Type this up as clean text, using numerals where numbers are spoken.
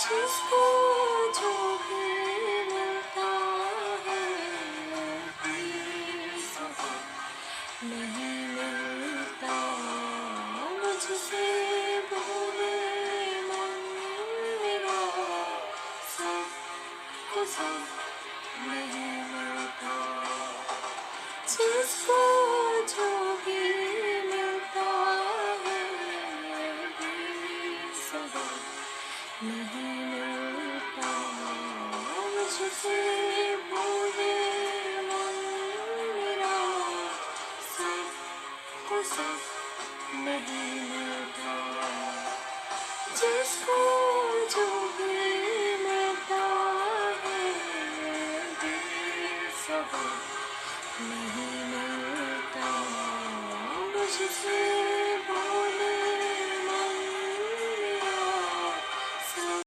जिसको जो भी मिलता है बेसब्र नहीं मिलता मुझसे बोले मन मेरा सब को सब नहीं मिलता जिसको जो भी मिलता है बेसब्र नहीं मिलता मुझसे बोले मन मेरा सब को सब नहीं मिलता जिसको जो भी मिलता है बेसब्र नहीं मिलता मुझसे